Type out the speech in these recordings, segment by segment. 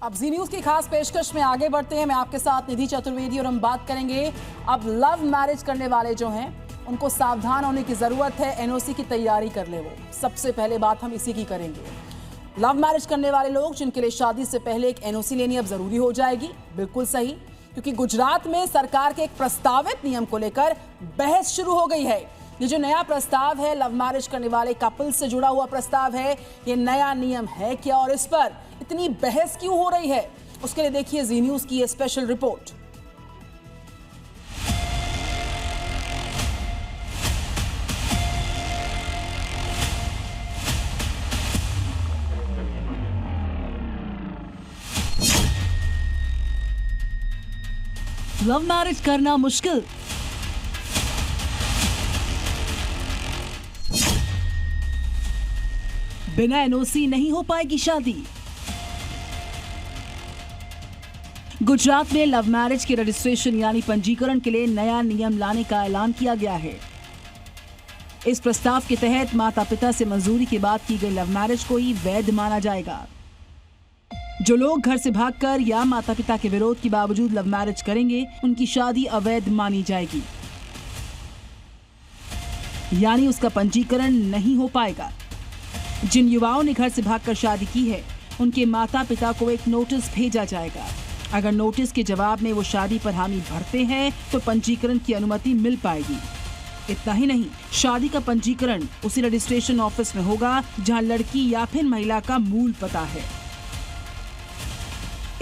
अब जी न्यूज की खास पेशकश में आगे बढ़ते हैं। मैं आपके साथ निधि चतुर्वेदी और हम बात करेंगे अब लव मैरिज करने वाले जो हैं उनको सावधान होने की जरूरत है। एनओसी की तैयारी कर ले वो। सबसे पहले बात हम इसी की करेंगे। लव मैरिज करने वाले लोग जिनके लिए शादी से पहले एक एनओसी लेनी अब जरूरी हो जाएगी। बिल्कुल सही, क्योंकि गुजरात में सरकार के एक प्रस्तावित नियम को लेकर बहस शुरू हो गई है। ये जो नया प्रस्ताव है, लव मैरिज करने वाले कपल से जुड़ा हुआ प्रस्ताव है, ये नया नियम है क्या और इस पर इतनी बहस क्यों हो रही है, उसके लिए देखिए जी न्यूज की ये स्पेशल रिपोर्ट। लव मैरिज करना मुश्किल, बिना एनओसी नहीं हो पाएगी शादी। गुजरात में लव मैरिज के रजिस्ट्रेशन यानी पंजीकरण के लिए नया नियम लाने का ऐलान किया गया है। इस प्रस्ताव के तहत माता पिता से मंजूरी के बाद की गई लव मैरिज को ही वैध माना जाएगा। जो लोग घर से भागकर या माता पिता के विरोध के बावजूद लव मैरिज करेंगे, उनकी शादी अवैध मानी जाएगी, यानी उसका पंजीकरण नहीं हो पाएगा। जिन युवाओं ने घर से भागकर शादी की है, उनके माता पिता को एक नोटिस भेजा जाएगा। अगर नोटिस के जवाब में वो शादी पर हामी भरते हैं तो पंजीकरण की अनुमति मिल पाएगी। इतना ही नहीं, शादी का पंजीकरण उसी रजिस्ट्रेशन ऑफिस में होगा जहां लड़की या फिर महिला का मूल पता है।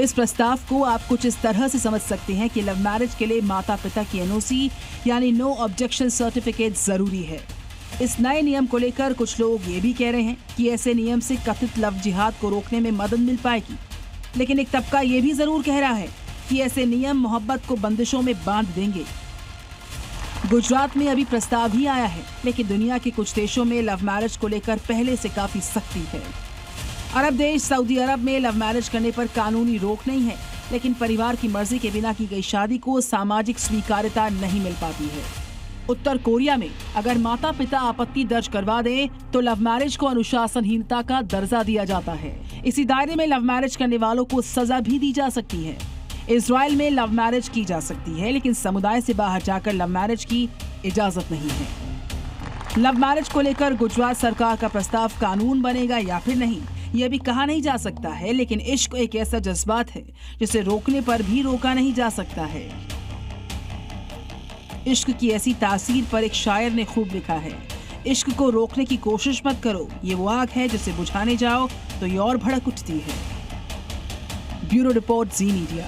इस प्रस्ताव को आप कुछ इस तरह से समझ सकते हैं कि लव मैरिज के लिए माता पिता की एनओसी यानी नो ऑब्जेक्शन सर्टिफिकेट जरूरी है। इस नए नियम को लेकर कुछ लोग ये भी कह रहे हैं कि ऐसे नियम से कथित लव जिहाद को रोकने में मदद मिल पाएगी, लेकिन एक तबका ये भी जरूर कह रहा है कि ऐसे नियम मोहब्बत को बंदिशों में बांध देंगे। गुजरात में अभी प्रस्ताव ही आया है, लेकिन दुनिया के कुछ देशों में लव मैरिज को लेकर पहले से काफी सख्ती है। अरब देश सऊदी अरब में लव मैरिज करने पर कानूनी रोक नहीं है, लेकिन परिवार की मर्जी के बिना की गई शादी को सामाजिक स्वीकार्यता नहीं मिल पाती है। उत्तर कोरिया में अगर माता पिता आपत्ति दर्ज करवा दें तो लव मैरिज को अनुशासनहीनता का दर्जा दिया जाता है। इसी दायरे में लव मैरिज करने वालों को सजा भी दी जा सकती है। इजराइल में लव मैरिज की जा सकती है, लेकिन समुदाय से बाहर जाकर लव मैरिज की इजाजत नहीं है। लव मैरिज को लेकर गुजरात सरकार का प्रस्ताव कानून बनेगा या फिर नहीं, यह भी कहा नहीं जा सकता है, लेकिन इश्क एक ऐसा जज्बात है जिसे रोकने पर भी रोका नहीं जा सकता है। इश्क की ऐसी तासीर पर एक शायर ने खूब लिखा है, इश्क को रोकने की कोशिश मत करो, ये वो आग है जिसे बुझाने जाओ तो ये और भड़क उठती है। ब्यूरो रिपोर्ट, जी मीडिया।